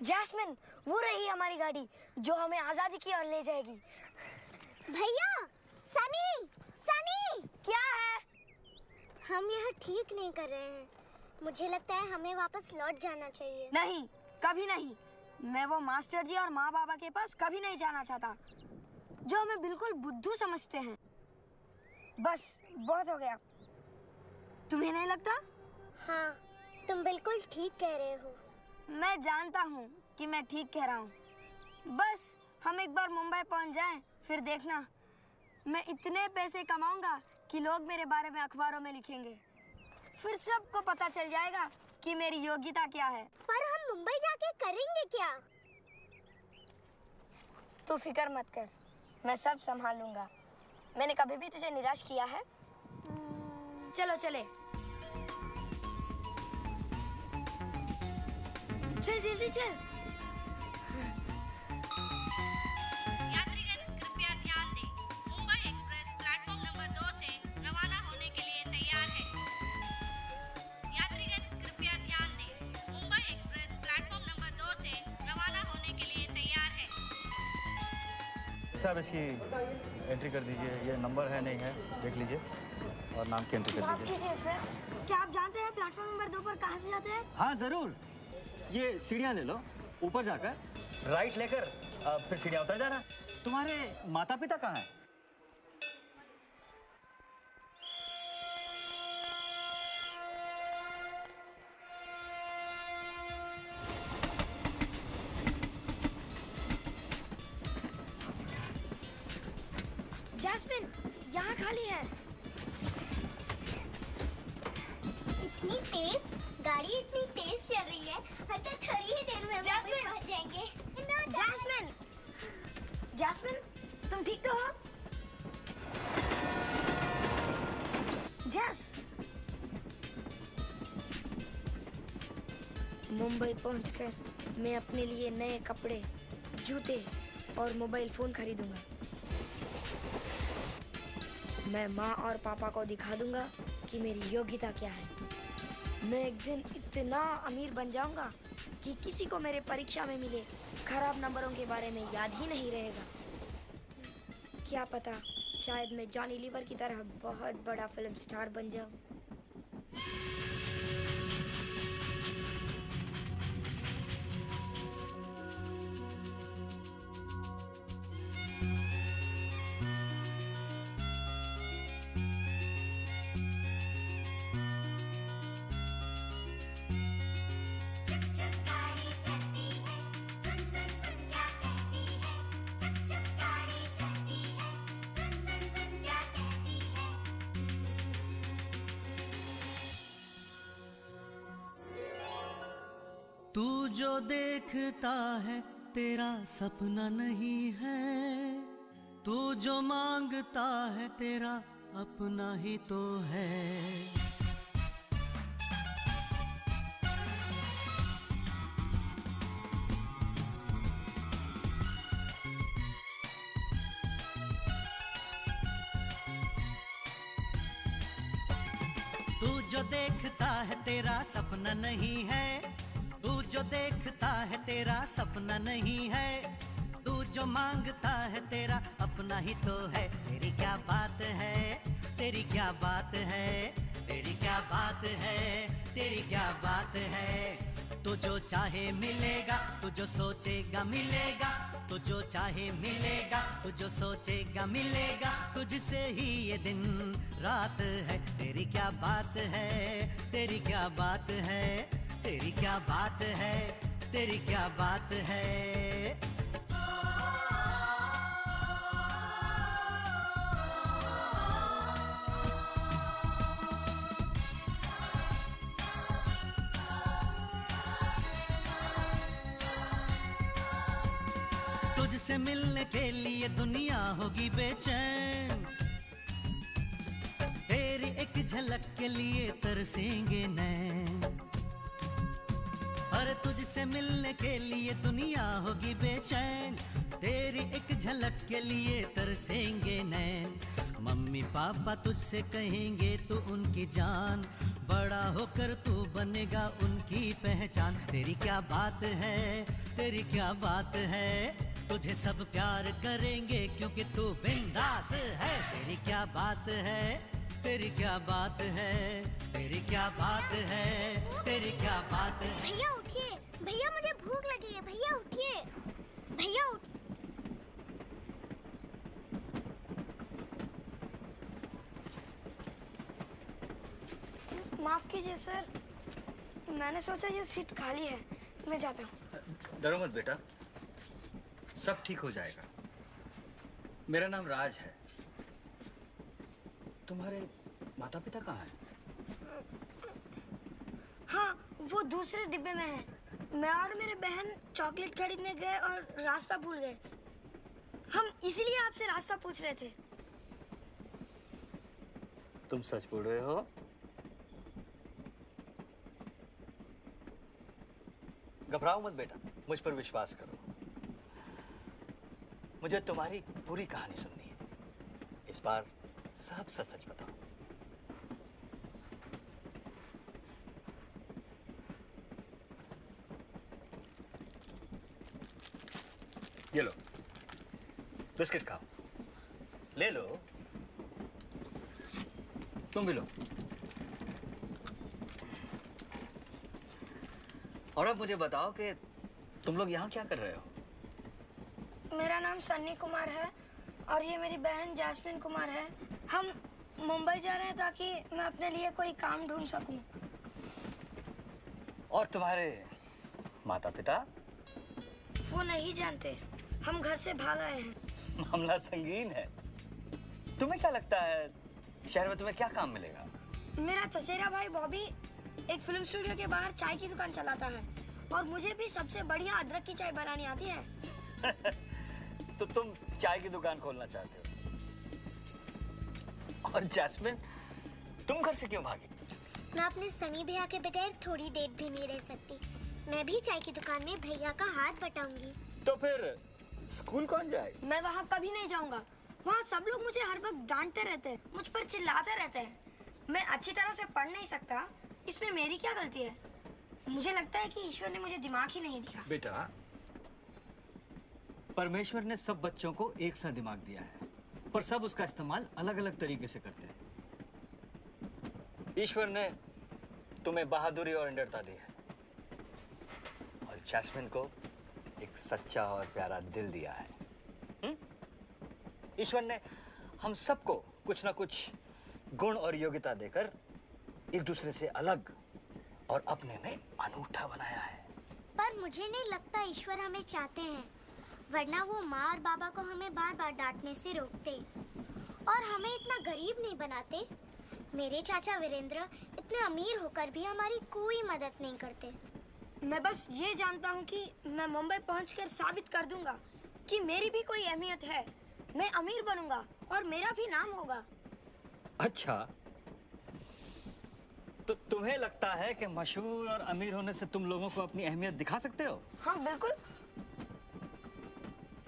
Jasmine, वो रही हमारी गाड़ी जो हमें आजादी की ओर ले जाएगी। भैया, सनी, सनी! क्या है? हम यह ठीक नहीं कर रहे हैं। मुझे लगता है हमें वापस लौट जाना चाहिए। नहीं, कभी नहीं। मैं वो मास्टर जी और माँ बाबा के पास कभी नहीं जाना चाहता, जो हमें बिल्कुल बुद्धू समझते हैं। बस बहुत हो गया। तुम्हें नहीं लगता? हाँ, तुम बिल्कुल ठीक कह रहे हो। मैं जानता हूँ कि मैं ठीक कह रहा हूँ। बस हम एक बार मुंबई पहुँच जाएं, फिर देखना, मैं इतने पैसे कमाऊंगा कि लोग मेरे बारे में अखबारों में लिखेंगे। फिर सबको पता चल जाएगा कि मेरी योग्यता क्या है। पर हम मुंबई जाके करेंगे क्या? तू फिक्र मत कर, मैं सब संभालूंगा। मैंने कभी भी तुझे निराश किया है? चलो चले। चल जल्दी चल। यात्रीगण कृपया ध्यान दें, मुंबई एक्सप्रेस प्लेटफॉर्म नंबर 2 से रवाना होने के लिए तैयार है। यात्रीगण कृपया ध्यान दें, मुंबई एक्सप्रेस प्लेटफॉर्म नंबर 2 से रवाना होने के लिए तैयार है। साहब, इसकी एंट्री कर दीजिए। ये नंबर है नहीं है, देख लीजिए और नाम की एंट्री कर माफ दीजिए। कीजिए सर, क्या आप जानते हैं प्लेटफॉर्म नंबर 2 पर कहाँ से जाते हैं? हाँ जरूर, ये सीढ़ियाँ ले लो, ऊपर जाकर राइट लेकर फिर सीढ़ियाँ उतर जाना। तुम्हारे माता पिता कहाँ हैं? जैस्मिन, यहाँ खाली है। इतनी तेज गाड़ी, इतनी तेज चल रही है। तो थोड़ी ही देर में जैस्मिन! पहुंच जाएंगे। जैस्मिन, जैस्मिन, तुम ठीक तो हो? जैस, मुंबई पहुंचकर मैं अपने लिए नए कपड़े, जूते और मोबाइल फोन खरीदूंगा। मैं माँ और पापा को दिखा दूंगा कि मेरी योग्यता क्या है। मैं एक दिन इतना अमीर बन जाऊंगा कि किसी को मेरे परीक्षा में मिले खराब नंबरों के बारे में याद ही नहीं रहेगा। क्या पता, शायद मैं जॉनी लीवर की तरह बहुत बड़ा फिल्म स्टार बन जाऊं। तू जो देखता है तेरा सपना नहीं है, तू जो मांगता है तेरा अपना ही तो है। तू जो देखता है तेरा सपना नहीं है, तू जो देखता है तेरा सपना नहीं है, तू जो मांगता है तेरा अपना ही तो है। तेरी क्या बात है, तेरी क्या बात है, तेरी क्या बात है, तेरी क्या बात है। तू जो चाहे मिलेगा, तू जो सोचेगा मिलेगा, तू जो चाहे मिलेगा, तू जो सोचेगा मिलेगा। तुझसे ही ये दिन रात है। तेरी क्या बात है, तेरी क्या बात है, तेरी क्या बात है, तेरी क्या बात है। तुझसे मिलने के लिए दुनिया होगी बेचैन, तेरी एक झलक के लिए तरसेंगे नैन। अरे तुझसे मिलने के लिए दुनिया होगी बेचैन, तेरी एक झलक के लिए तरसेंगे नैन। मम्मी पापा तुझसे कहेंगे तू उनकी जान, बड़ा होकर तू बनेगा उनकी पहचान। तेरी क्या बात है, तेरी क्या बात है, तुझे सब प्यार करेंगे क्योंकि तू बिंदास है। तेरी क्या बात है, तेरी क्या बात है, तेरी क्या बात है, तेरी क्या बात है। भैया उठिए, भैया मुझे भूख लगी है, भैया उठिए, भैया उठ। माफ कीजिए सर, मैंने सोचा ये सीट खाली है, मैं जाता हूँ। डरो मत बेटा, सब ठीक हो जाएगा। मेरा नाम राज है। तुम्हारे माता पिता कहाँ हैं? हाँ, वो दूसरे डिब्बे में है। मैं और मेरे बहन चॉकलेट खरीदने गए और रास्ता भूल गए। हम इसीलिए आपसे रास्ता पूछ रहे थे। तुम सच बोल रहे हो? घबराओ मत बेटा, मुझ पर विश्वास करो। मुझे तुम्हारी पूरी कहानी सुननी है। इस बार सब सच सच बताओ। ये लो, बिस्किट खाओ। ले लो, तुम भी लो। और अब मुझे बताओ कि तुम लोग यहाँ क्या कर रहे हो? मेरा नाम सन्नी कुमार है और ये मेरी बहन जैस्मिन कुमार है। हम मुंबई जा रहे हैं ताकि मैं अपने लिए कोई काम ढूंढ सकूं। और तुम्हारे माता पिता? वो नहीं जानते, हम घर से भाग आए हैं। मामला संगीन है। तुम्हें क्या लगता है शहर में तुम्हें क्या काम मिलेगा? मेरा चचेरा भाई बॉबी एक फिल्म स्टूडियो के बाहर चाय की दुकान चलाता है और मुझे भी सबसे बढ़िया अदरक की चाय बनानी आती है। तो तुम चाय की दुकान खोलना चाहते हो? और जैस्मिन, तुम घर से क्यों भागी? मैं अपने सनी भैया के बगैर थोड़ी देर भी नहीं रह सकती। मैं भी चाय की दुकान में भैया का हाथ बटाऊंगी। तो फिर स्कूल कौन जाए? मैं वहाँ कभी नहीं जाऊँगा। वहाँ सब लोग मुझे हर वक्त डांटते रहते हैं, मुझ पर चिल्लाते रहते हैं। मैं अच्छी तरह से पढ़ नहीं सकता, इसमें मेरी क्या गलती है? मुझे लगता है कि ईश्वर ने मुझे दिमाग ही नहीं दिया। बेटा, परमेश्वर ने सब बच्चों को एक सा दिमाग दिया है, पर सब उसका इस्तेमाल अलग अलग तरीके से करते हैं। ईश्वर ने तुम्हें बहादुरी और निडरता दी है और जैस्मिन को एक सच्चा और प्यारा दिल दिया है। ईश्वर ने हम सबको कुछ ना कुछ गुण और योग्यता देकर एक दूसरे से अलग और अपने में अनूठा बनाया है। पर मुझे नहीं लगता ईश्वर हमें चाहते हैं, वरना वो माँ और बाबा को हमें बार बार डांटने से रोकते और हमें इतना गरीब नहीं बनाते। मेरे चाचा वीरेंद्र इतने अमीर होकर भी हमारी कोई मदद नहीं करते। मैं बस ये जानता हूँ कि मैं मुंबई पहुंचकर साबित कर दूंगा कि मेरी भी कोई अहमियत है। मैं अमीर बनूंगा और मेरा भी नाम होगा। अच्छा, तो तुम्हें लगता है कि मशहूर और अमीर होने से तुम लोगों को अपनी अहमियत दिखा सकते हो? हाँ बिल्कुल।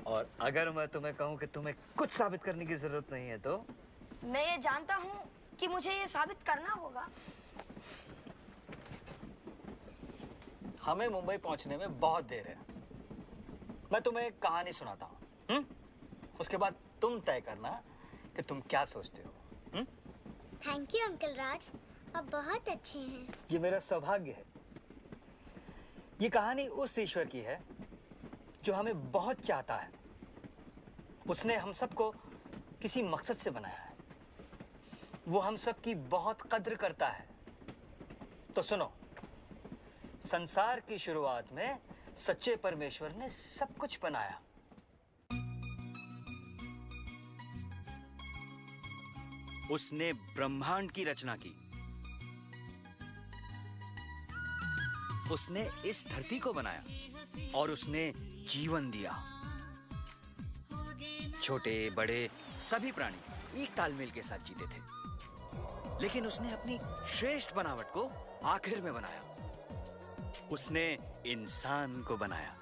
और अगर मैं तुम्हें कहूं कि तुम्हें कुछ साबित करने की जरूरत नहीं है तो? मैं ये जानता हूँ कि मुझे ये साबित करना होगा। हमें मुंबई पहुंचने में बहुत देर है। मैं तुम्हें एक कहानी सुनाता हूँ, उसके बाद तुम तय करना कि तुम क्या सोचते हो। थैंक यू अंकल राज, आप बहुत अच्छे हैं। ये मेरा सौभाग्य है। ये कहानी उस ईश्वर की है जो हमें बहुत चाहता है। उसने हम सबको किसी मकसद से बनाया है। वो हम सब की बहुत कद्र करता है। तो सुनो, संसार की शुरुआत में सच्चे परमेश्वर ने सब कुछ बनाया। उसने ब्रह्मांड की रचना की। उसने इस धरती को बनाया और उसने जीवन दिया। छोटे बड़े सभी प्राणी एक तालमेल के साथ जीते थे, लेकिन उसने अपनी श्रेष्ठ बनावट को आखिर में बनाया। उसने इंसान को बनाया।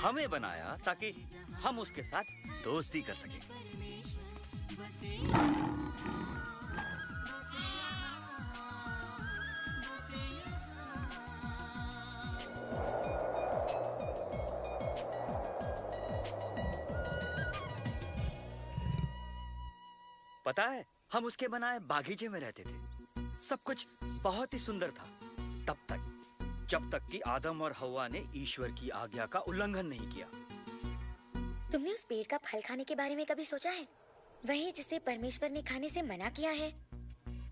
हमें बनाया ताकि हम उसके साथ दोस्ती कर सकें। पता है, हम उसके बनाए बागीचे में रहते थे। सब कुछ बहुत ही सुंदर था तब तक, जब तक कि आदम और हव्वा ने ईश्वर की आज्ञा का उल्लंघन नहीं किया। तुमने उस पेड़ का फल खाने के बारे में कभी सोचा है? वही जिसे परमेश्वर ने खाने से मना किया है।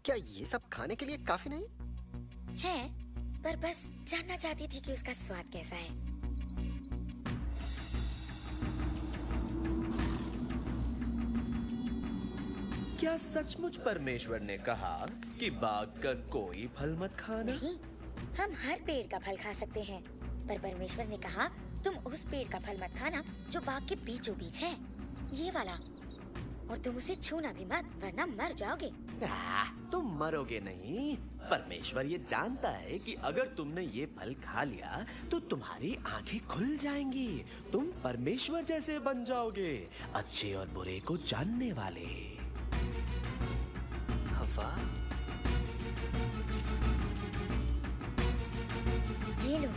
क्या ये सब खाने के लिए काफी नहीं है, पर बस जानना चाहती थी कि उसका स्वाद कैसा है। क्या सचमुच परमेश्वर ने कहा कि बाग का कोई फल मत खाना? नहीं, हम हर पेड़ का फल खा सकते हैं, पर परमेश्वर ने कहा तुम उस पेड़ का फल मत खाना जो बाग के बीचों बीच है, ये वाला। और तुम उसे छूना भी मत, वरना मर जाओगे। तुम मरोगे नहीं। परमेश्वर ये जानता है कि अगर तुमने ये फल खा लिया तो तुम्हारी आंखें खुल जाएंगी। तुम परमेश्वर जैसे बन जाओगे, अच्छे और बुरे को जानने वाले। हव्वा, ये लो।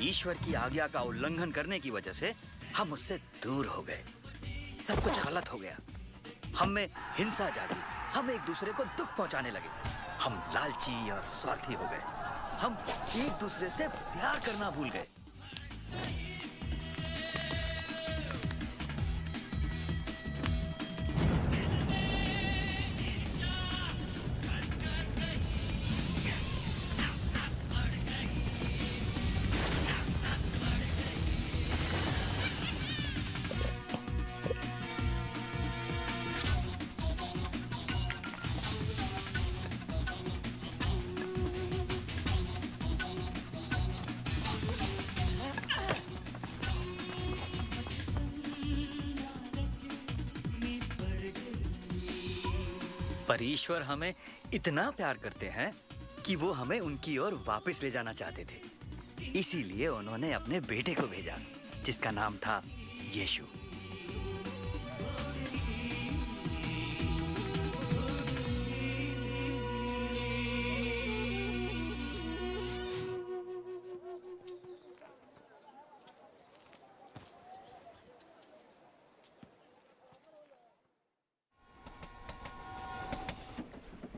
ईश्वर की आज्ञा का उल्लंघन करने की वजह से हम उससे दूर हो गए। सब कुछ गलत हो गया। हम में हिंसा जागी। हम एक दूसरे को दुख पहुंचाने लगे। हम लालची और स्वार्थी हो गए। हम एक दूसरे से प्यार करना भूल गए। पर ईश्वर हमें इतना प्यार करते हैं कि वो हमें उनकी ओर वापस ले जाना चाहते थे। इसीलिए उन्होंने अपने बेटे को भेजा, जिसका नाम था यीशु।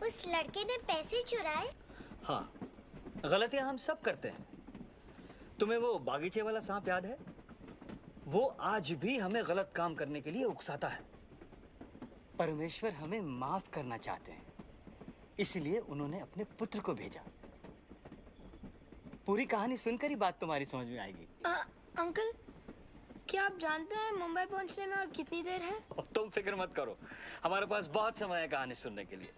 उस लड़के ने पैसे चुराए। हाँ, गलतियां हम सब करते हैं। तुम्हें वो बागीचे वाला सांप याद है? वो आज भी हमें गलत काम करने के लिए उकसाता है। परमेश्वर हमें माफ करना चाहते हैं, इसलिए उन्होंने अपने पुत्र को भेजा। पूरी कहानी सुनकर ही बात तुम्हारी समझ में आएगी। अंकल, क्या आप जानते हैं मुंबई पहुंचने में और कितनी देर है? तुम फिक्र मत करो, हमारे पास बहुत समय है कहानी सुनने के लिए।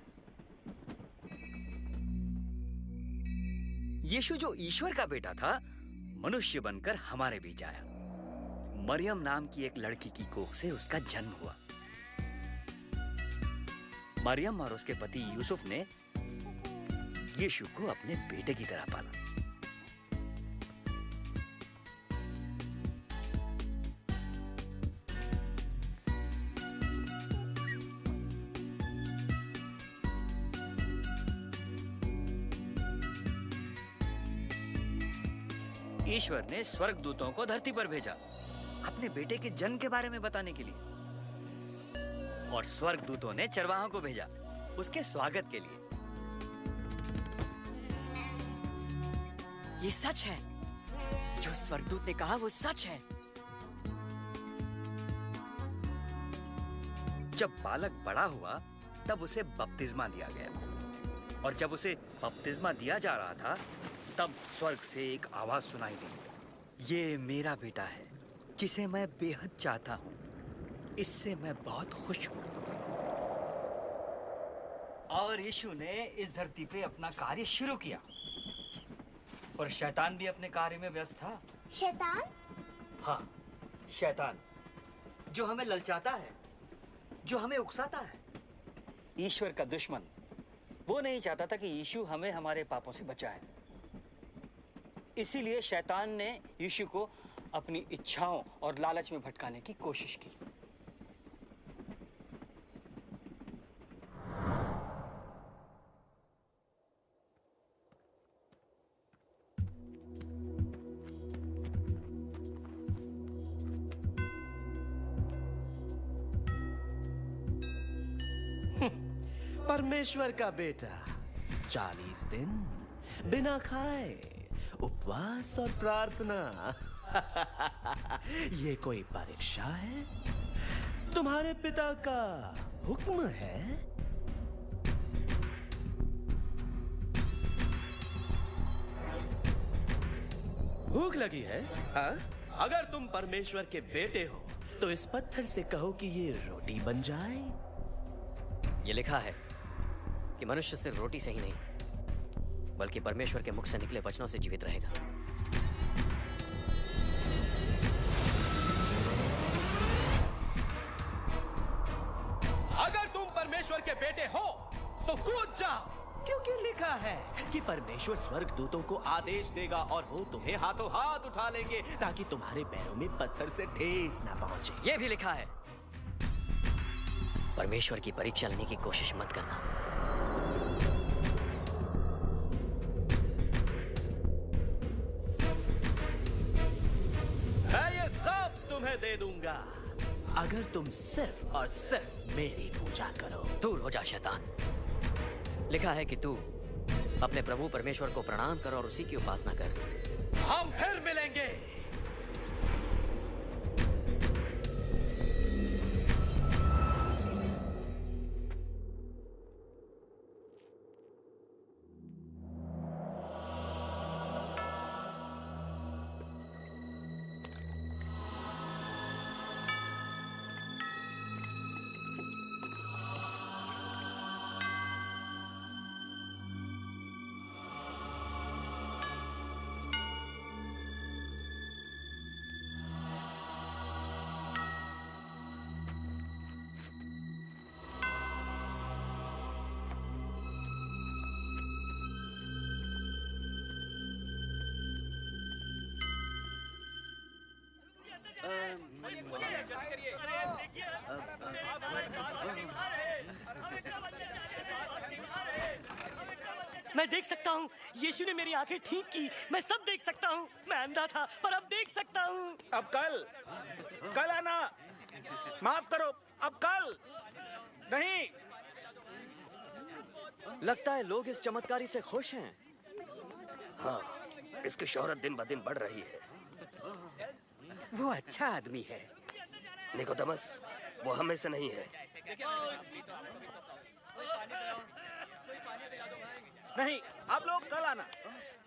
यीशु जो ईश्वर का बेटा था, मनुष्य बनकर हमारे बीच आया। मरियम नाम की एक लड़की की कोख से उसका जन्म हुआ। मरियम और उसके पति यूसुफ ने यीशु को अपने बेटे की तरह पाला। ईश्वर ने स्वर्गदूतों को धरती पर भेजा अपने बेटे के जन्म के बारे में बताने के लिए, और स्वर्गदूतों ने चरवाहों को भेजा उसके स्वागत के लिए। ये सच है, जो स्वर्गदूत ने कहा वो सच है। जब बालक बड़ा हुआ तब उसे बपतिस्मा दिया गया, और जब उसे बपतिस्मा दिया जा रहा था तब स्वर्ग से एक आवाज सुनाई दी, ये मेरा बेटा है जिसे मैं बेहद चाहता हूं, इससे मैं बहुत खुश हूं। और यीशु ने इस धरती पे अपना कार्य शुरू किया, और शैतान भी अपने कार्य में व्यस्त था। शैतान? हाँ, शैतान जो हमें ललचाता है, जो हमें उकसाता है। ईश्वर का दुश्मन वो नहीं चाहता था कि यीशु हमें हमारे पापों से बचाए। इसीलिए शैतान ने यीशु को अपनी इच्छाओं और लालच में भटकाने की कोशिश की। परमेश्वर का बेटा 40 दिन बिना खाए, उपवास और प्रार्थना। ये कोई परीक्षा है? तुम्हारे पिता का हुक्म है? भूख लगी है? हाँ? अगर तुम परमेश्वर के बेटे हो तो इस पत्थर से कहो कि ये रोटी बन जाए। ये लिखा है कि मनुष्य सिर्फ रोटी से ही नहीं बल्कि परमेश्वर के मुख से निकले वचनों से जीवित रहेगा। अगर तुम परमेश्वर के बेटे हो तो कूद जाओ, क्योंकि लिखा है कि परमेश्वर स्वर्गदूतों को आदेश देगा और वो तुम्हें हाथों हाथ उठा लेंगे ताकि तुम्हारे पैरों में पत्थर से ठेस ना पहुंचे। ये भी लिखा है, परमेश्वर की परीक्षा लेने की कोशिश मत करना। मैं ये सब तुम्हें दे दूंगा अगर तुम सिर्फ और सिर्फ मेरी पूजा करो। दूर हो जा शैतान। लिखा है कि तू अपने प्रभु परमेश्वर को प्रणाम कर और उसी की उपासना कर। हम फिर मिलेंगे। मैं देख सकता हूँ, यीशु ने मेरी आंखें ठीक की। मैं सब देख सकता हूँ। मैं अंधा था पर अब देख सकता हूँ। अब कल आना। माफ करो, अब कल नहीं। लगता है लोग इस चमत्कारी से खुश हैं। हाँ, इसकी शोहरत दिन ब दिन बढ़ रही है। वो अच्छा आदमी है। निकोदेमस, वो हमें से नहीं है। नहीं, आप लोग कल आना।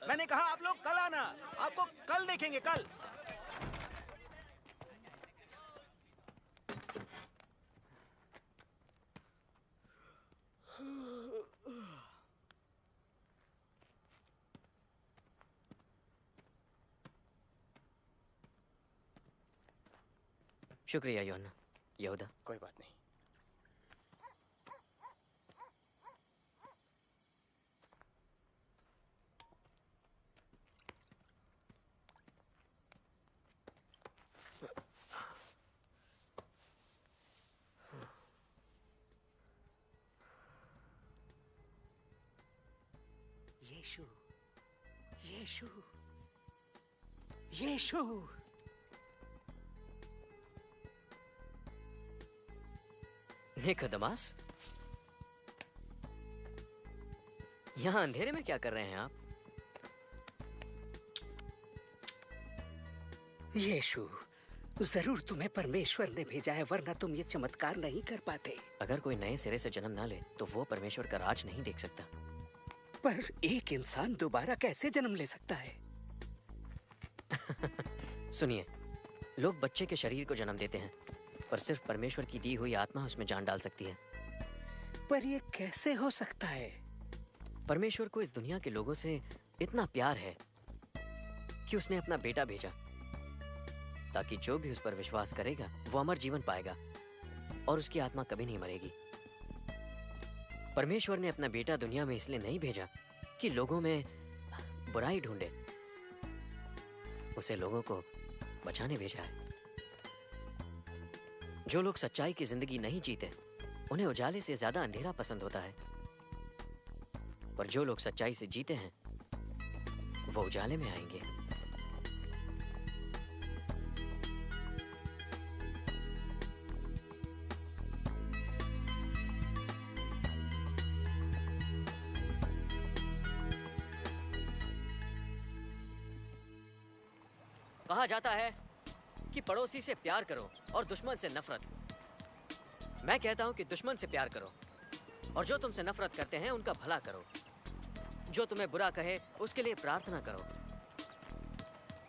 मैंने कहा आप लोग कल आना। आपको कल देखेंगे, कल। शुक्रिया यूहन्ना। यहूदा, कोई बात नहीं। यीशु, यीशु, यीशु। निकोदेमस, यहाँ अंधेरे में क्या कर रहे हैं आप? यीशु, जरूर तुम्हें परमेश्वर ने भेजा है, वरना तुम ये चमत्कार नहीं कर पाते। अगर कोई नए सिरे से जन्म ना ले तो वो परमेश्वर का राज नहीं देख सकता। पर एक इंसान दोबारा कैसे जन्म ले सकता है? सुनिए, लोग बच्चे के शरीर को जन्म देते हैं, पर सिर्फ परमेश्वर की दी हुई आत्मा उसमें जान डाल सकती है। पर ये कैसे हो सकता है? परमेश्वर को इस दुनिया के लोगों से इतना प्यार है कि उसने अपना बेटा भेजा, ताकि जो भी उस पर विश्वास करेगा वो अमर जीवन पाएगा और उसकी आत्मा कभी नहीं मरेगी। परमेश्वर ने अपना बेटा दुनिया में इसलिए नहीं भेजा कि लोगों में बुराई ढूंढे, उसे लोगों को बचाने भेजा है। जो लोग सच्चाई की जिंदगी नहीं जीते उन्हें उजाले से ज्यादा अंधेरा पसंद होता है, पर जो लोग सच्चाई से जीते हैं वो उजाले में आएंगे। कहा जाता है कि पड़ोसी से प्यार करो और दुश्मन से नफरत। मैं कहता हूं कि दुश्मन से प्यार करो और जो तुमसे नफरत करते हैं उनका भला करो। जो तुम्हें बुरा कहे उसके लिए प्रार्थना करो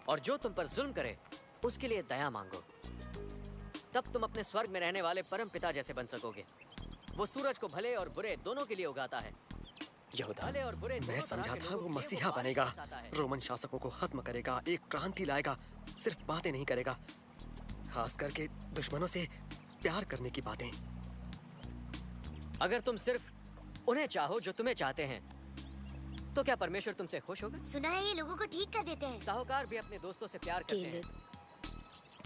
और जो तुम पर जुल्म करे उसके लिए दया मांगो। तब तुम अपने स्वर्ग में रहने वाले परम पिता जैसे बन सकोगे। वो सूरज को भले और बुरे दोनों के लिए उगाता है। यहूदा, भले और बुरे मैं समझा था वो मसीहा बनेगा, रोमन शासकों को खत्म करेगा, एक क्रांति लाएगा, सिर्फ बातें नहीं करेगा, खास करके दुश्मनों से प्यार करने की बातें। अगर तुम सिर्फ उन्हें चाहो जो तुम्हें चाहते हैं तो क्या परमेश्वर तुमसे खुश होगा? सुना है ये लोगों को ठीक कर देते हैं। साहूकार भी अपने दोस्तों से प्यार करते हैं।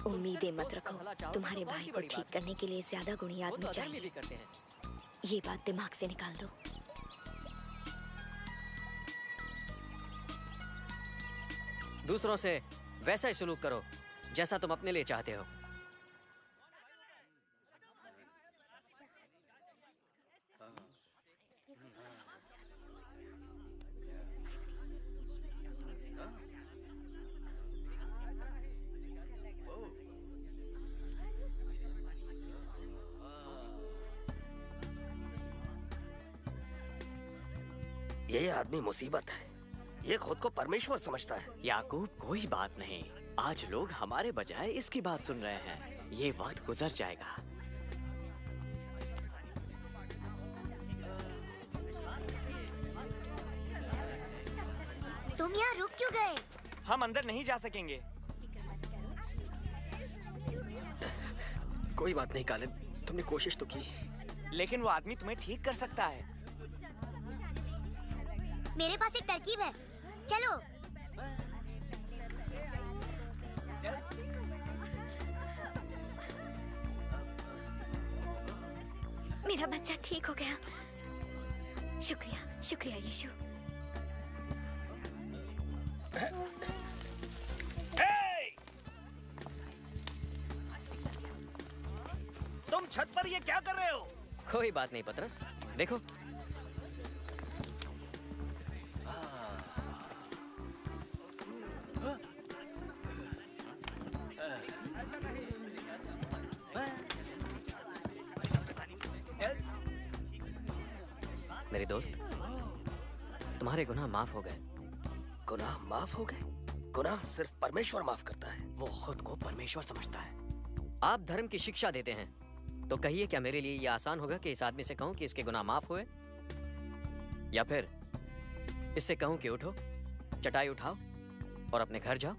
उम्मीदें मत रखो, तुम्हारे भाई को ठीक करने के लिए ज्यादा गुणी आदमी चाहिए। भी करते हैं। ये बात दिमाग से निकाल दो। दूसरों से वैसा ही सलूक करो जैसा तुम अपने लिए चाहते हो। ये आदमी मुसीबत है, ये खुद को परमेश्वर समझता है। याकूब, कोई बात नहीं, आज लोग हमारे बजाय इसकी बात सुन रहे हैं। ये वक्त गुजर जाएगा। तुम यहाँ रुक क्यों गए? हम अंदर नहीं जा सकेंगे। कोई बात नहीं कालिब, तुमने कोशिश तो की। लेकिन वो आदमी तुम्हें ठीक कर सकता है। मेरे पास एक तरकीब है, चलो। मेरा बच्चा ठीक हो गया। शुक्रिया, शुक्रिया यीशु। तुम छत पर ये क्या कर रहे हो? कोई बात नहीं पतरस, देखो। मेरे दोस्त, तुम्हारे गुनाह माफ हो गए। गुनाह माफ हो गए? गुनाह सिर्फ परमेश्वर माफ करता है। वो खुद को परमेश्वर समझता है। आप धर्म की शिक्षा देते हैं, तो कहिए क्या मेरे लिए यह आसान होगा कि इस आदमी से कहूं कि इसके गुनाह माफ हुए, या फिर इससे कहूं कि उठो, चटाई उठाओ और अपने घर जाओ?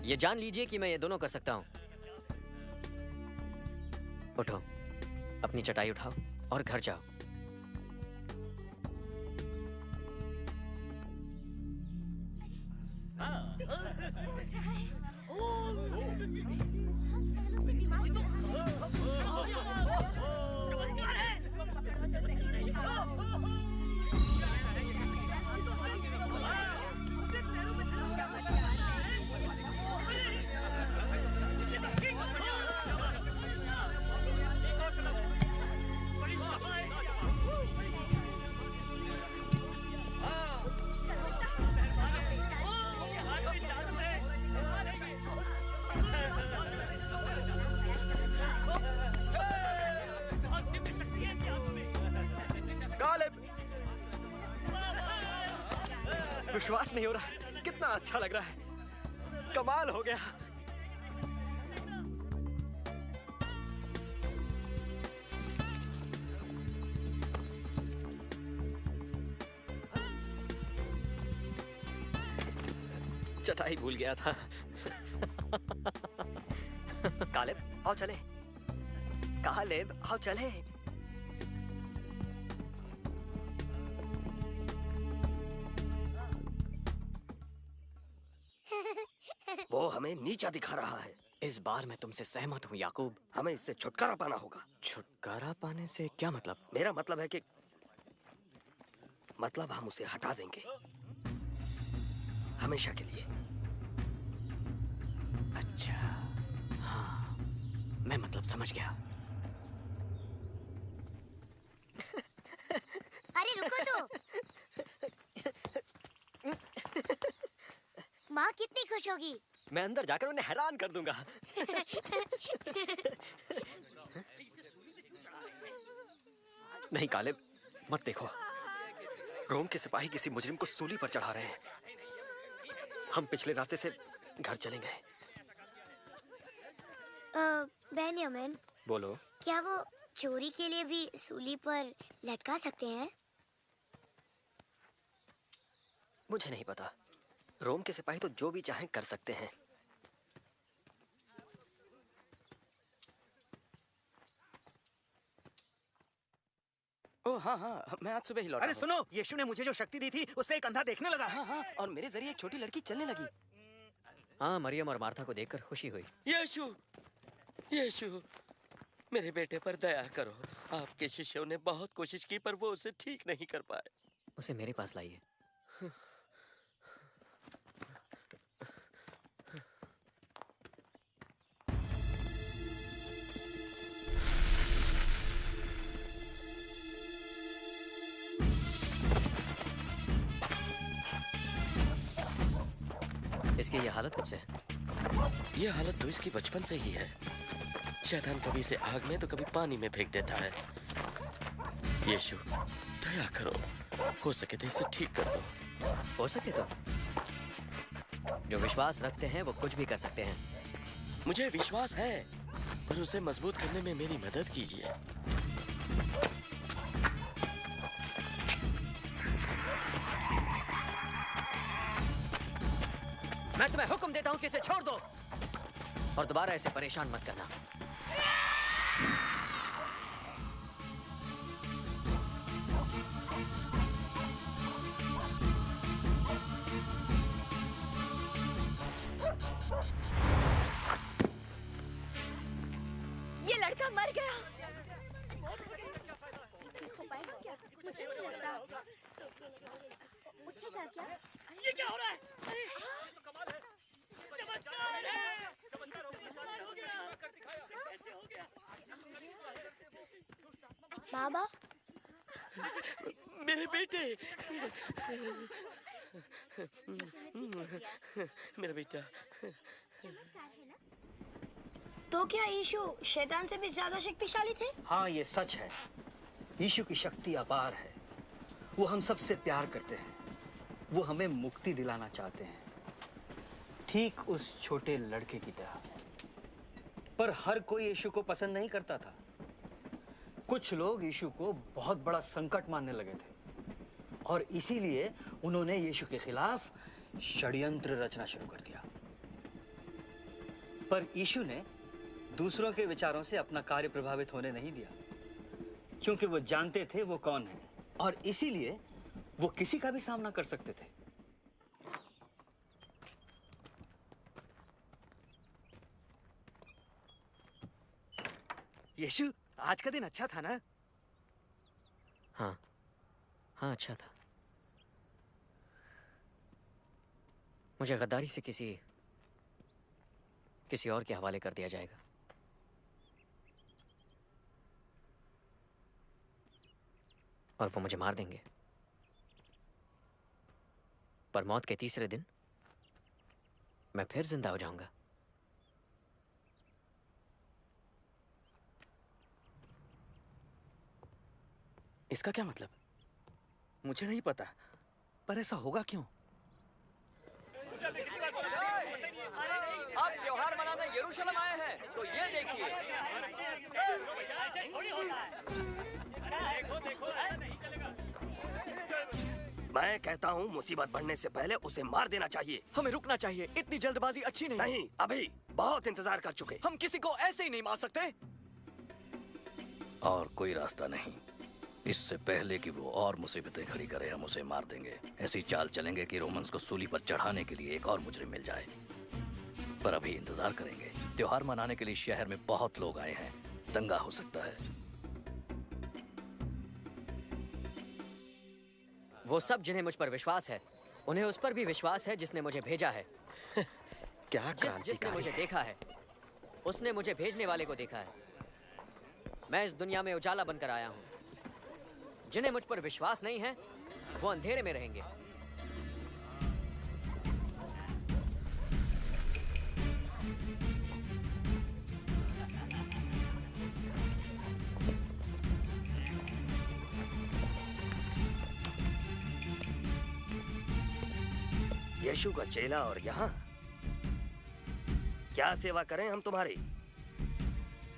ये जान लीजिए कि मैं ये दोनों कर सकता हूं। उठो, अपनी चटाई उठाओ और घर जाओ। विश्वास नहीं हो रहा, कितना अच्छा लग रहा है, कमाल हो गया। चटाई भूल गया था। कालेब आओ चले, कालेब आओ चले। वो हमें नीचा दिखा रहा है। इस बार मैं तुमसे सहमत हूँ याकूब। हमें इससे छुटकारा पाना होगा। छुटकारा पाने से क्या मतलब? मेरा मतलब है कि हम उसे हटा देंगे हमेशा के लिए। अच्छा, हाँ, मैं मतलब समझ गया। अरे रुको तो। माँ कितनी खुश होगी। मैं अंदर जाकर उन्हें हैरान कर दूंगा। नहीं कालेब, मत देखो। रोम के सिपाही किसी मुजरिम को सूली पर चढ़ा रहे हैं। हम पिछले रास्ते से घर चले गए। बेन्यामिन, बोलो। क्या वो चोरी के लिए भी सूली पर लटका सकते हैं? मुझे नहीं पता। रोम के सिपाही तो जो भी चाहें कर सकते हैं। ओह हाँ, मैं आज सुबह ही लौटा। अरे सुनो, यीशु ने मुझे जो शक्ति दी थी उससे एक अंधा देखने लगा। हाँ, और मेरे जरिए एक छोटी लड़की चलने लगी। हाँ, मरियम और मार्था को देखकर खुशी हुई। यीशु, मेरे बेटे पर दया करो। आपके शिष्यों ने बहुत कोशिश की पर वो उसे ठीक नहीं कर पाए। उसे मेरे पास लाइए। इसकी ये हालत कब से है? ये हालत तो इसकी बचपन से ही है। शैतान कभी इसे आग में तो कभी पानी में फेंक देता है। यीशु, दया करो, हो सके तो इसे ठीक कर दो। हो सके तो? जो विश्वास रखते हैं वो कुछ भी कर सकते हैं। मुझे विश्वास है, पर उसे मजबूत करने में मेरी मदद कीजिए। मैं तुम्हें हुक्म देता हूं कि इसे छोड़ दो और दोबारा इसे परेशान मत करना। ये लड़का मर गया। मुझे नहीं लगता। उठेगा क्या? ये क्या हो रहा है? चमत्कार है! चमत्कार हो गया! कैसे हो गया? बाबा, मेरे बेटे, मेरा बेटा। तो क्या यीशु शैतान से भी ज्यादा शक्तिशाली थे? हाँ, ये सच है। यीशु की शक्ति अपार है। वो हम सबसे प्यार करते हैं। वो हमें मुक्ति दिलाना चाहते हैं, ठीक उस छोटे लड़के की तरह। पर हर कोई यीशु को पसंद नहीं करता था। कुछ लोग यीशु को बहुत बड़ा संकट मानने लगे थे और इसीलिए उन्होंने यीशु के खिलाफ षड्यंत्र रचना शुरू कर दिया। पर यीशु ने दूसरों के विचारों से अपना कार्य प्रभावित होने नहीं दिया, क्योंकि वो जानते थे वो कौन है और इसीलिए वो किसी का भी सामना कर सकते थे। यीशु, आज का दिन अच्छा था ना? हाँ, हाँ, अच्छा था। मुझे गद्दारी से किसी और के हवाले कर दिया जाएगा। और वो मुझे मार देंगे। पर मौत के तीसरे दिन मैं फिर जिंदा हो जाऊंगा। इसका क्या मतलब? मुझे नहीं पता, पर ऐसा होगा क्यों? आप त्योहार मनाने यरूशलेम आए हैं, तो ये देखिए। ऐसे थोड़ी होता है। मैं कहता हूँ मुसीबत बढ़ने से पहले उसे मार देना चाहिए। हमें रुकना चाहिए, इतनी जल्दबाजी अच्छी नहीं। नहीं, अभी बहुत इंतजार कर चुके। हम किसी को ऐसे ही नहीं मार सकते। और कोई रास्ता नहीं। इससे पहले कि वो और मुसीबतें खड़ी करे, हम उसे मार देंगे। ऐसी चाल चलेंगे कि रोमन्स को सूली पर चढ़ाने के लिए एक और मुजरिम मिल जाए। पर अभी इंतजार करेंगे। त्योहार मनाने के लिए शहर में बहुत लोग आए हैं, दंगा हो सकता है। वो सब जिन्हें मुझ पर विश्वास है, उन्हें उस पर भी विश्वास है जिसने मुझे भेजा है। क्या जिसने मुझे देखा है, उसने मुझे भेजने वाले को देखा है। मैं इस दुनिया में उजाला बनकर आया हूँ। जिन्हें मुझ पर विश्वास नहीं है, वो अंधेरे में रहेंगे। यीशु का चेला और यहाँ क्या सेवा करें हम तुम्हारी?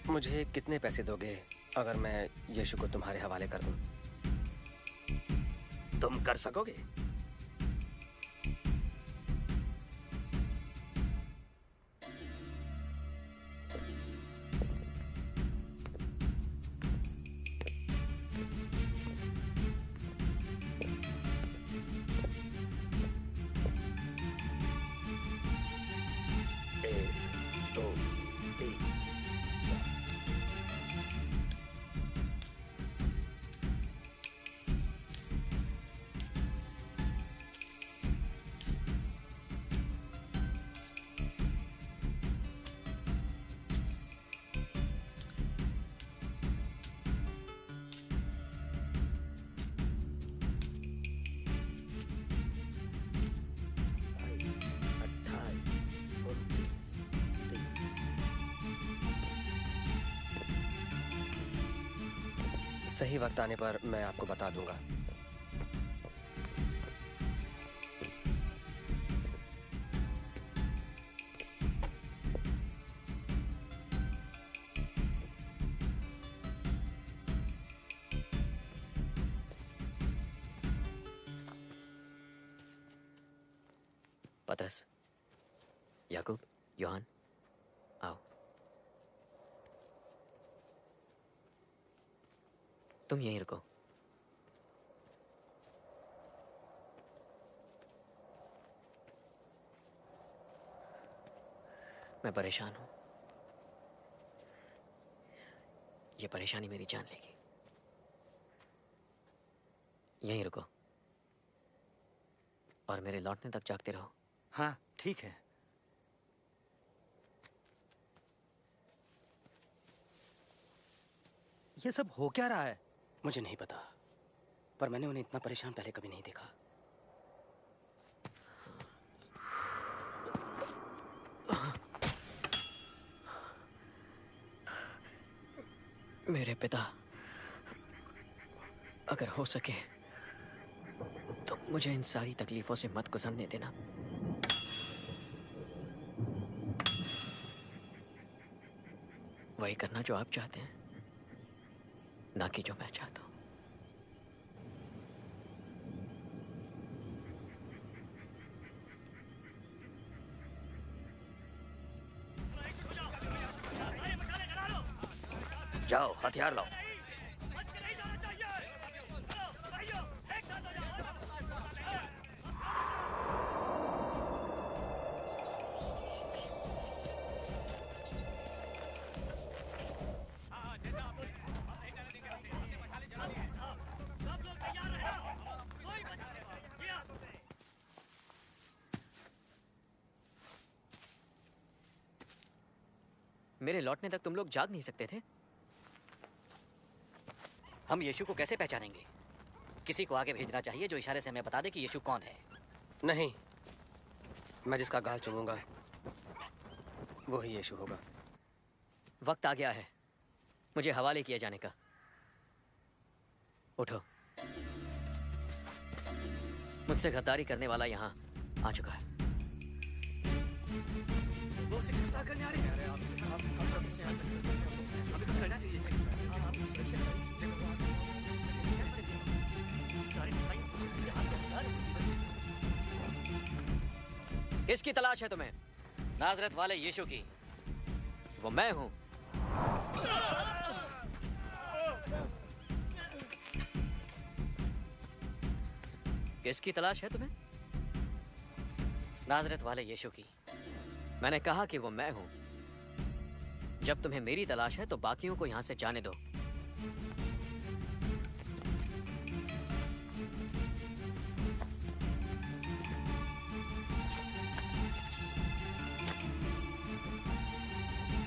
मुझे कितने पैसे दोगे अगर मैं यीशु को तुम्हारे हवाले कर दूं? तुम कर सकोगे? सही वक्त आने पर मैं आपको बता दूंगा। पतरस, याकूब, योहान, आओ। तुम यहीं रुको। मैं परेशान हूं। ये परेशानी मेरी जान लेगी। यहीं रुको और मेरे लौटने तक जागते रहो। हाँ, ठीक है। ये सब हो क्या रहा है? मुझे नहीं पता, पर मैंने उन्हें इतना परेशान पहले कभी नहीं देखा। मेरे पिता, अगर हो सके तो मुझे इन सारी तकलीफों से मत गुजरने देना। वही करना जो आप चाहते हैं, ना कि जो मैं चाहता हूं। जाओ, हथियार लाओ। मेरे लौटने तक तुम लोग जाग नहीं सकते थे? हम यीशु को कैसे पहचानेंगे? किसी को आगे भेजना चाहिए जो इशारे से हमें बता दे कि यीशु कौन है। नहीं, मैं जिसका गाल चूमूंगा वो ही यीशु होगा। वक्त आ गया है मुझे हवाले किए जाने का। उठो। मुझसे गद्दारी करने वाला यहाँ आ चुका है। वो ऐसे गिरफ्तार करने आ रहे हैं? अरे आप कैसे आ सकते हैं? हमें कुछ करना चाहिए। आप सुरक्षा किसकी तलाश है तुम्हें? नाजरत वाले यीशु की। वो मैं हूं। किसकी तलाश है तुम्हें? नाजरत वाले यीशु की। मैंने कहा कि वो मैं हूं। जब तुम्हें मेरी तलाश है तो बाकियों को यहां से जाने दो।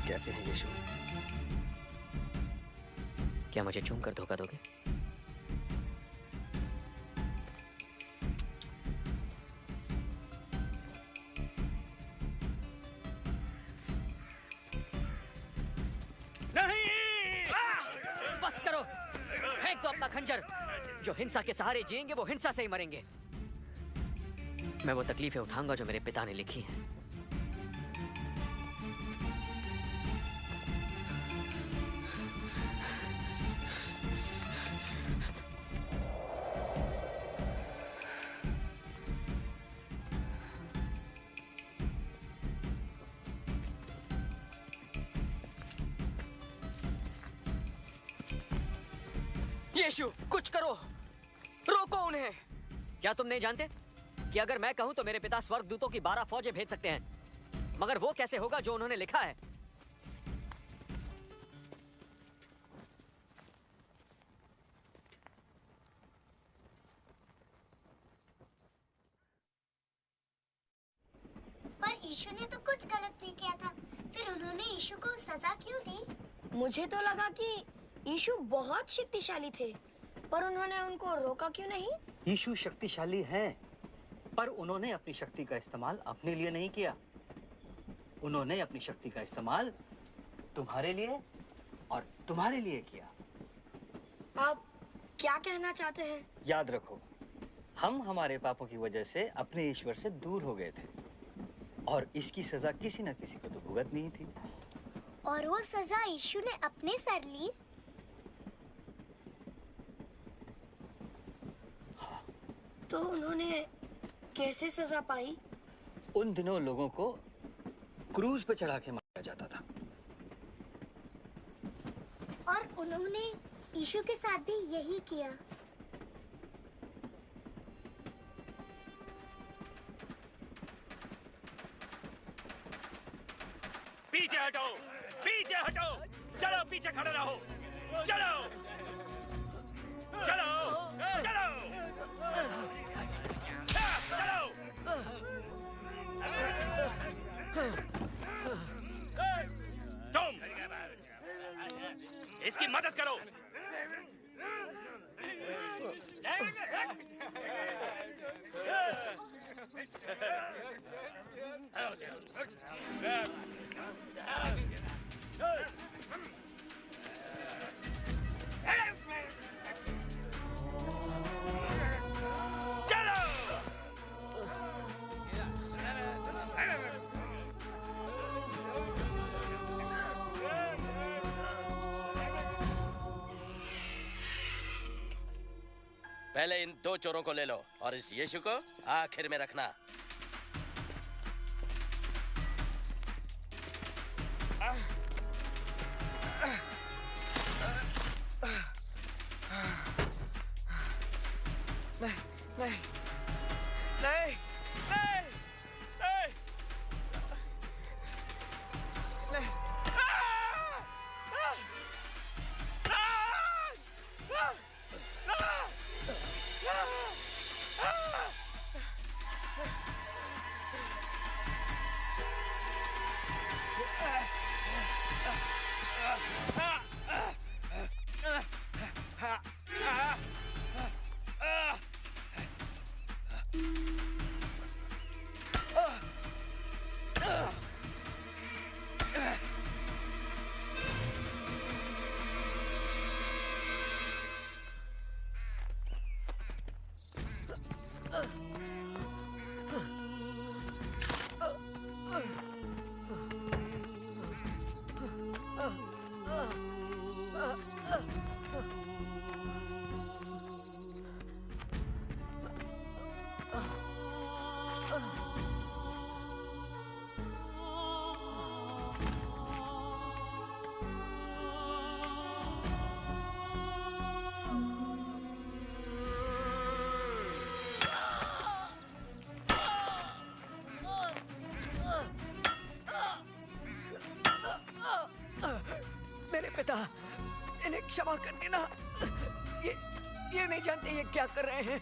कैसे हैं यीशु? क्या मुझे चूम कर धोखा दोगे? बस करो, फेंक दो अपना खंजर। जो हिंसा के सहारे जिएंगे वो हिंसा से ही मरेंगे। मैं वो तकलीफें उठाऊंगा जो मेरे पिता ने लिखी हैं। यीशु, कुछ करो, रोको उन्हें। क्या तुम नहीं जानते कि अगर मैं कहूं तो मेरे पिता स्वर्गदूतों की 12 फौजें भेज सकते हैं, मगर वो कैसे होगा जो उन्होंने लिखा है? पर यीशु ने तो कुछ गलत नहीं किया था, फिर उन्होंने यीशु को सजा क्यों दी? मुझे तो लगा कि यीशु बहुत शक्तिशाली थे, पर उन्होंने उनको रोका क्यों नहीं? यीशु शक्तिशाली हैं, पर उन्होंने अपनी शक्ति का इस्तेमाल अपने लिए नहीं किया। उन्होंने अपनी शक्ति का इस्तेमाल तुम्हारे लिए और तुम्हारे लिए किया। आप क्या कहना चाहते हैं? याद रखो, हम हमारे पापों की वजह से अपने ईश्वर से दूर हो गए थे, और इसकी सजा किसी न किसी को तो भुगतनी ही थी। और वो सजा यीशु ने अपने सर ली। तो उन्होंने कैसे सजा पाई? उन दिनों लोगों को क्रूज पे चढ़ा के मारा जाता था। और उन्होंने यीशु के साथ भी यही किया। पीछे हटो, पीछे हटो, चलो पीछे खड़े रहो, चलो, चलो, चलो, चलो। तुम इसकी मदद करो। पहले इन 2 चोरों को ले लो और इस यीशु को आखिर में रखना। नहीं, नहीं, नहीं, नहीं, नहीं। क्षमा कर देना। ये नहीं जानते ये क्या कर रहे हैं।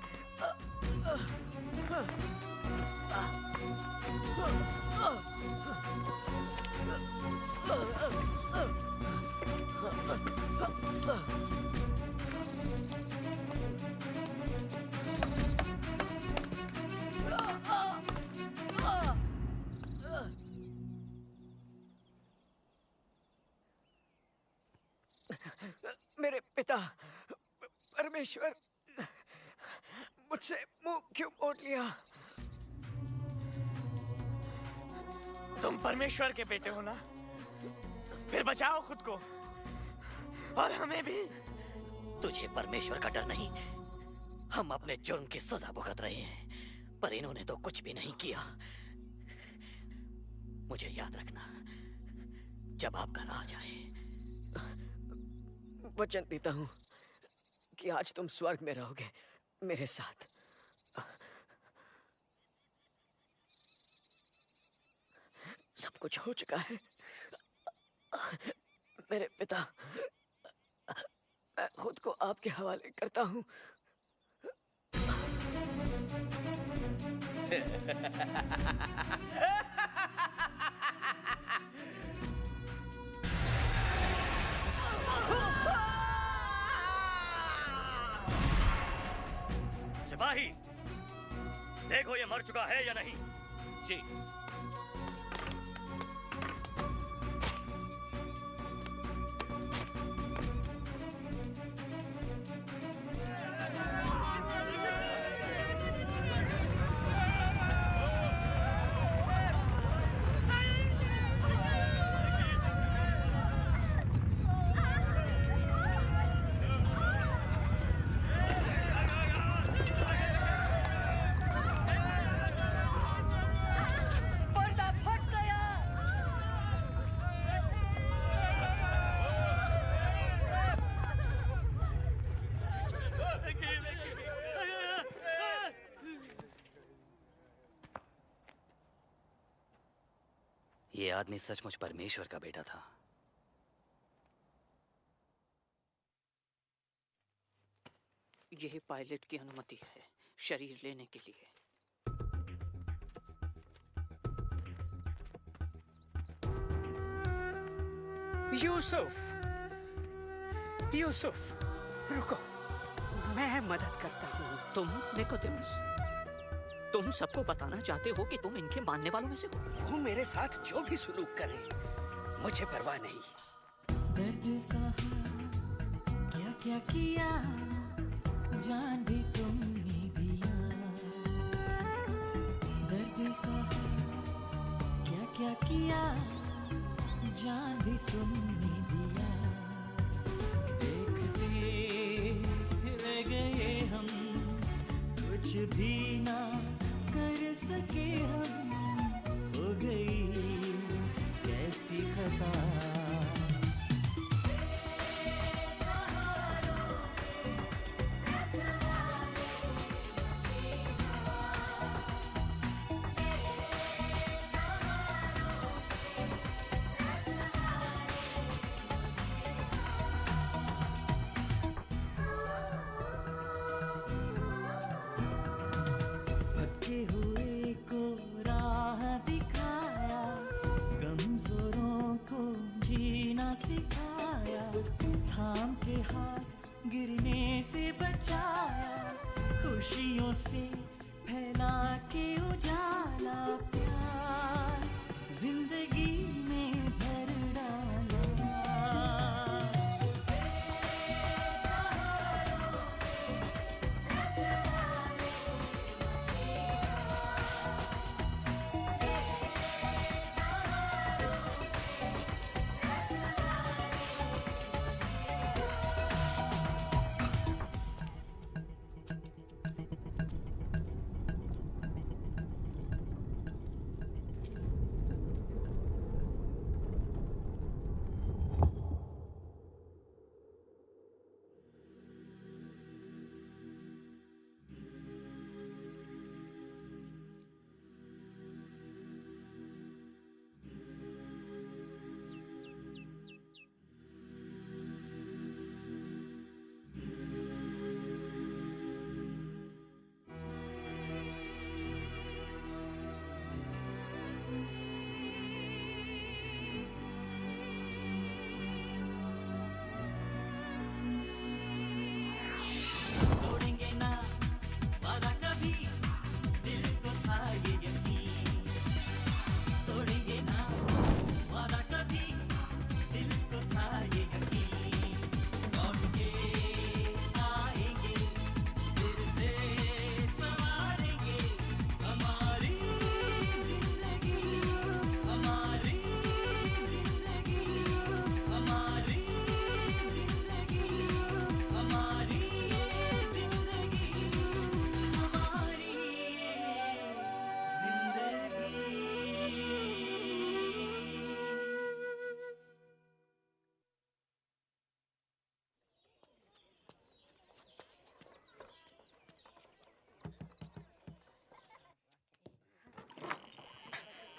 मेरे पिता परमेश्वर मुझसे मुंह क्यों मोड़ लिया? तुम परमेश्वर के बेटे हो ना, फिर बचाओ खुद को और हमें भी। तुझे परमेश्वर का डर नहीं। हम अपने जुर्म की सजा भुगत रहे हैं, पर इन्होंने तो कुछ भी नहीं किया। मुझे याद रखना जब आपका राज आए। वचन देता हूँ कि आज तुम स्वर्ग में रहोगे मेरे साथ। सब कुछ हो चुका है मेरे पिता। मैं खुद को आपके हवाले करता हूँ। सिपाही, देखो ये मर चुका है या नहीं। जी। ये आदमी सचमुच परमेश्वर का बेटा था। यह पायलट की अनुमति है शरीर लेने के लिए। यूसुफ, यूसुफ, रुको, मैं मदद करता हूँ। तुम निकोदेमस, तुम सबको बताना चाहते हो कि तुम इनके मानने वालों में से हो? वो मेरे साथ जो भी सुलूक करे, मुझे परवाह नहीं। दर्द सहा, क्या क्या किया, जान भी तुमने दिया। दर्द सहा, क्या क्या किया, जान भी तुमने दिया। देखते रह गए हम, कुछ भी ना कर सके हम। हो गई कैसी खता। हुए को राह दिखाया, कमजोरों को जीना सिखाया। थाम के हाथ गिरने से बचाया, खुशियों से फैला के उजाला। प्यार जिंदगी में भर डाला।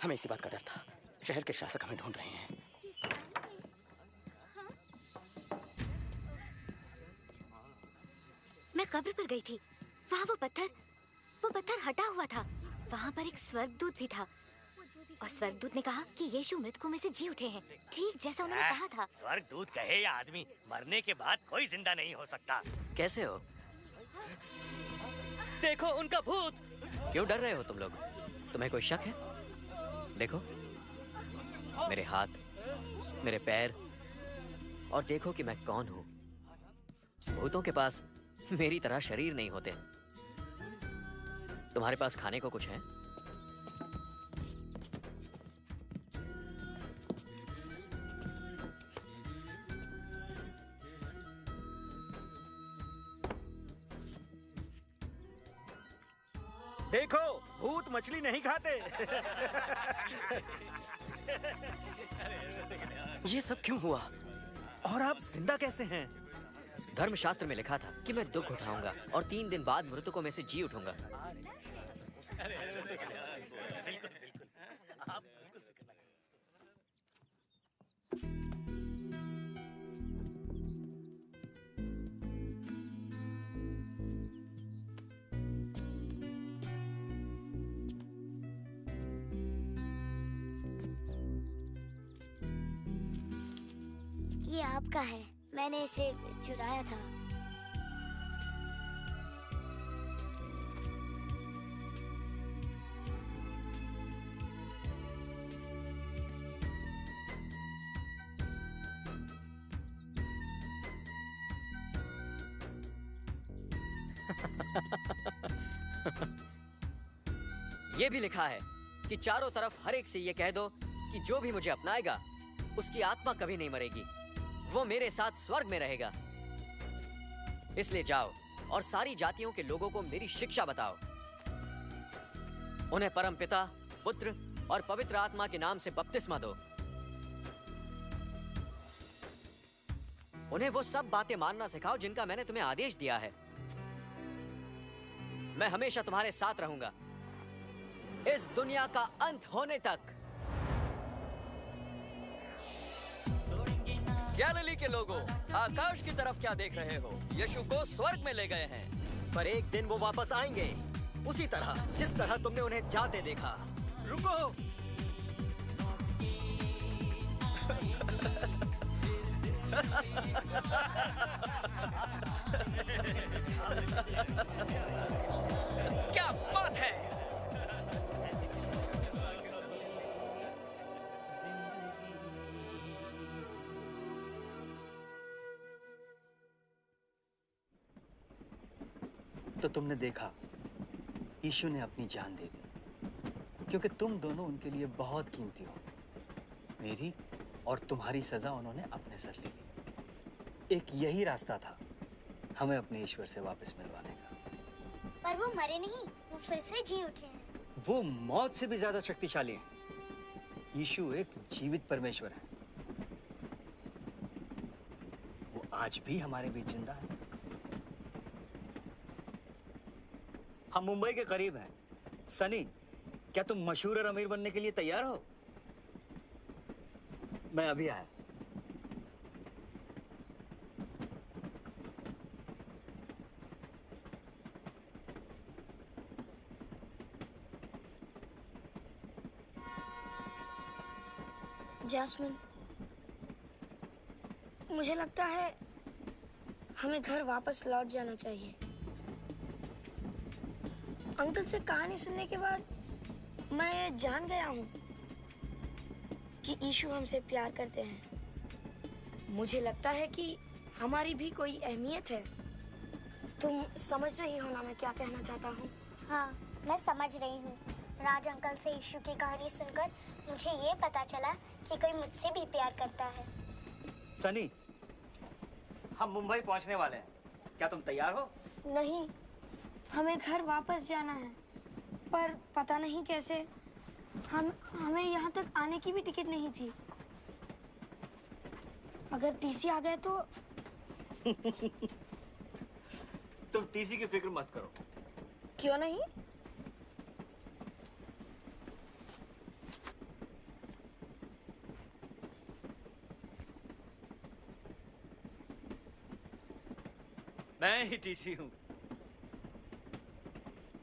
हमें इसी बात का डर था। शहर के शासक हमें ढूंढ रहे हैं। मैं कब्र पर गई थी। वहाँ वो पत्थर हटा हुआ था। वहाँ पर एक स्वर्गदूत भी था और स्वर्गदूत ने कहा कि यीशु मृतकों में से जी उठे हैं, ठीक जैसा उन्होंने कहा था। स्वर्गदूत कहे या आदमी, मरने के बाद कोई जिंदा नहीं हो सकता। कैसे हो? देखो उनका भूत। क्यों डर रहे हो तुम लोग? तुम्हें कोई शक है? देखो मेरे हाथ, मेरे पैर, और देखो कि मैं कौन हूँ। भूतों के पास मेरी तरह शरीर नहीं होते। तुम्हारे पास खाने को कुछ है? देखो, भूत मछली नहीं खाते। ये सब क्यों हुआ? और आप जिंदा कैसे हैं? धर्मशास्त्र में लिखा था कि मैं दुख उठाऊंगा और 3 दिन बाद मृतकों में से जी उठूंगा। ये आपका है, मैंने इसे चुराया था। ये भी लिखा है कि चारों तरफ हर एक से ये कह दो कि जो भी मुझे अपनाएगा उसकी आत्मा कभी नहीं मरेगी, वो मेरे साथ स्वर्ग में रहेगा। इसलिए जाओ और सारी जातियों के लोगों को मेरी शिक्षा बताओ। उन्हें परम पिता, पुत्र और पवित्र आत्मा के नाम से बपतिस्मा दो। उन्हें वो सब बातें मानना सिखाओ जिनका मैंने तुम्हें आदेश दिया है। मैं हमेशा तुम्हारे साथ रहूंगा, इस दुनिया का अंत होने तक। गैलिली के लोगों, आकाश की तरफ क्या देख रहे हो? यीशु को स्वर्ग में ले गए हैं। पर एक दिन वो वापस आएंगे, उसी तरह जिस तरह तुमने उन्हें जाते देखा। रुको। क्या बात है! तो तुमने देखा, यीशु ने अपनी जान दे दी, क्योंकि तुम दोनों उनके लिए बहुत कीमती हो। मेरी और तुम्हारी सजा उन्होंने अपने सर ले ली। एक यही रास्ता था हमें अपने ईश्वर से वापस मिलवाने का। पर वो मरे नहीं, वो फिर से जी उठे हैं। वो मौत से भी ज्यादा शक्तिशाली हैं। यीशु एक जीवित परमेश्वर है। वो आज भी हमारे बीच जिंदा है। हम मुंबई के करीब हैं। सनी, क्या तुम मशहूर और अमीर बनने के लिए तैयार हो? मैं अभी आया। जैस्मिन, मुझे लगता है हमें घर वापस लौट जाना चाहिए। अंकल से कहानी सुनने के बाद मैं जान गया हूँ कि यीशु हमसे प्यार करते हैं। मुझे लगता है कि हमारी भी कोई अहमियत है। तुम समझ रही हो ना मैं क्या कहना चाहता हूँ? हाँ, मैं समझ रही हूँ। राज अंकल से यीशु की कहानी सुनकर मुझे ये पता चला कि कोई मुझसे भी प्यार करता है। सनी, हम मुंबई पहुंचने वाले हैं। क्या तुम तैयार हो? नहीं, हमें घर वापस जाना है, पर पता नहीं कैसे। हमें यहाँ तक आने की भी टिकट नहीं थी। अगर टीसी आ गए तो तुम टीसी की फिक्र मत करो। क्यों नहीं? मैं ही टीसी हूँ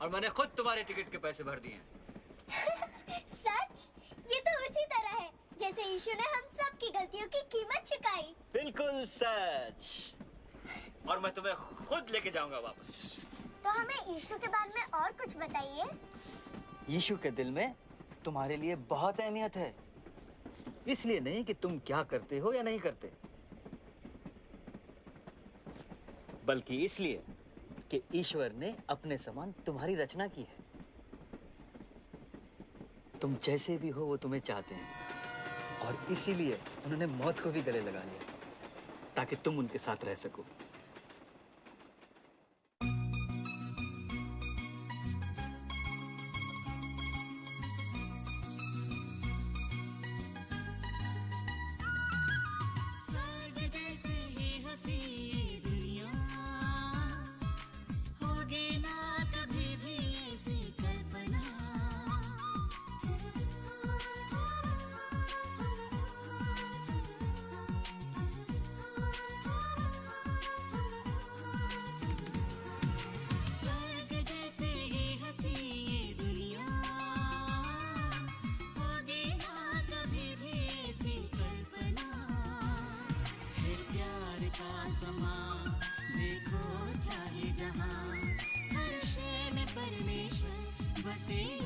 और मैंने खुद तुम्हारे टिकट के पैसे भर दिए हैं। सच? ये तो उसी तरह है जैसे यीशु ने हम सब की गलतियों की कीमत चुकाई। बिल्कुल सच। और मैं तुम्हें खुद लेके जाऊंगा वापस। तो हमें यीशु के बारे में और कुछ बताइए। यीशु के दिल में तुम्हारे लिए बहुत अहमियत है, इसलिए नहीं कि तुम क्या करते हो या नहीं करते, बल्कि इसलिए कि ईश्वर ने अपने समान तुम्हारी रचना की है। तुम जैसे भी हो वो तुम्हें चाहते हैं और इसीलिए उन्होंने मौत को भी गले लगा लिया ताकि तुम उनके साथ रह सको। देखो चाहे जहां हर शय में परमेश्वर बसे।